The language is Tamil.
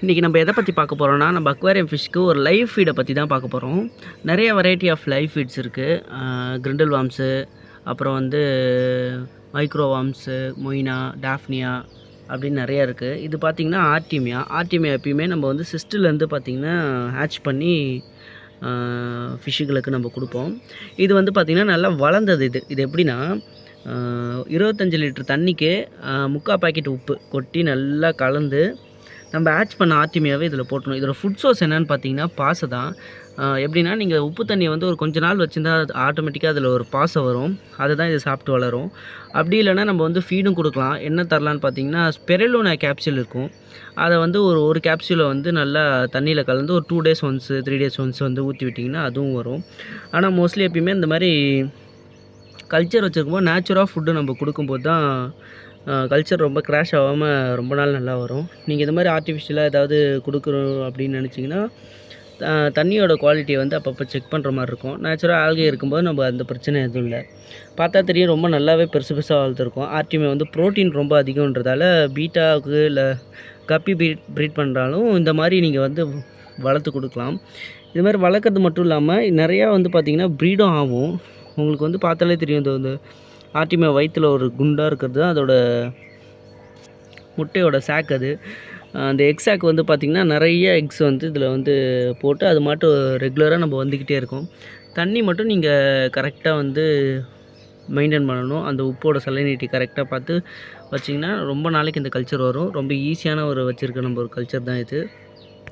இன்றைக்கி நம்ம எதை பற்றி பார்க்க போகிறோம்னா, நம்ம அக்வேரியம் ஃபிஷ்க்கு ஒரு லைவ் ஃபீடை பற்றி தான் பார்க்க போகிறோம். நிறைய வெரைட்டி ஆஃப் லைவ் ஃபீட்ஸ் இருக்குது. கிரிண்டில் வார்ம்ஸு, அப்புறம் வந்து மைக்ரோ வார்ம்ஸு, மொய்னா, டாஃப்னியா அப்படின்னு நிறையா இருக்குது. இது பார்த்திங்கன்னா ஆர்டிமியா எப்பயுமே நம்ம வந்து சிஸ்டிலேருந்து பார்த்திங்கன்னா ஹேட்ச் பண்ணி ஃபிஷ்ஷுகளுக்கு நம்ம கொடுப்போம். இது வந்து பார்த்திங்கன்னா நல்லா வளர்ந்தது. இது எப்படின்னா 25 லிட்டர் தண்ணிக்கு 3/4 பாக்கெட் உப்பு கொட்டி நல்லா கலந்து நம்ம ஹேட்ச் பண்ண ஆர்டிமியாவே இதில் போட்டணும். இதோட ஃபுட் சோர்ஸ் என்னென்னு பார்த்தீங்கன்னா பாசை தான். எப்படின்னா நீங்கள் உப்பு தண்ணியை வந்து ஒரு கொஞ்ச நாள் வச்சுருந்தா ஆட்டோமேட்டிக்காக அதில் ஒரு பாசை வரும். அதை தான் இதை சாப்பிட்டு வளரும். அப்படி இல்லைன்னா நம்ம வந்து ஃபீடும் கொடுக்கலாம். என்ன தரலான்னு பார்த்தீங்கன்னா ஸ்பெருலினா கேப்சூல் இருக்கும். அதை வந்து ஒரு கேப்சூலை வந்து நல்லா தண்ணியில் கலந்து ஒரு 2 டேஸ் ஒன்ஸு 3 டேஸ் ஒன்ஸ் வந்து ஊற்றி விட்டிங்கன்னா அதுவும் வரும். ஆனால் மோஸ்ட்லி எப்பயுமே இந்த மாதிரி கல்ச்சர் வச்சுருக்கும்போது நேச்சுரலாக ஃபுட்டு நம்ம கொடுக்கும்போது தான் கல்ச்சர் ரொம்ப க்ராஷ் ஆகாமல் ரொம்ப நாள் நல்லா வரும். நீங்கள் இது மாதிரி ஆர்டிஃபிஷியலாக ஏதாவது கொடுக்குறோம் அப்படின்னு நினச்சிங்கன்னா தண்ணியோட குவாலிட்டியை வந்து அப்பப்போ செக் பண்ணுற மாதிரி இருக்கும். நேச்சுரலாக ஆல்கே இருக்கும்போது நம்ம அந்த பிரச்சனை எதுவும் இல்லை. பார்த்தா தெரியும் ரொம்ப நல்லாவே பெருசு பெருசாக வளர்த்துருக்கோம். ஆர்டிமியா வந்து ப்ரோட்டீன் ரொம்ப அதிகன்றதால பீட்டாவுக்கு இல்லை கப்பி ப்ரீட் பண்ணுறாலும் இந்த மாதிரி நீங்கள் வந்து வளர்த்து கொடுக்கலாம். இது மாதிரி வளர்க்குறது மட்டும் இல்லாமல் நிறையா வந்து பார்த்திங்கன்னா ப்ரீடும் ஆகும். உங்களுக்கு வந்து பார்த்தாலே தெரியும். இந்த ஆர்டிமியா வயிற்றில் ஒரு குண்டாக இருக்கிறது தான் அதோட முட்டையோட சாக். அது அந்த எக் சாக் வந்து பார்த்திங்கன்னா நிறைய எக்ஸ் வந்து இதில் வந்து போட்டு அது மட்டும் ரெகுலராக நம்ம வந்துக்கிட்டே இருக்கோம். தண்ணி மட்டும் நீங்கள் கரெக்டாக வந்து மெயின்டைன் பண்ணணும். அந்த உப்போட சலைனிட்டி கரெக்டாக பார்த்து வச்சிங்கன்னா ரொம்ப நாளைக்கு இந்த கல்ச்சர் வரும். ரொம்ப ஈஸியான ஒரு வச்சுருக்க நம்ம ஒரு கல்ச்சர் தான் இது.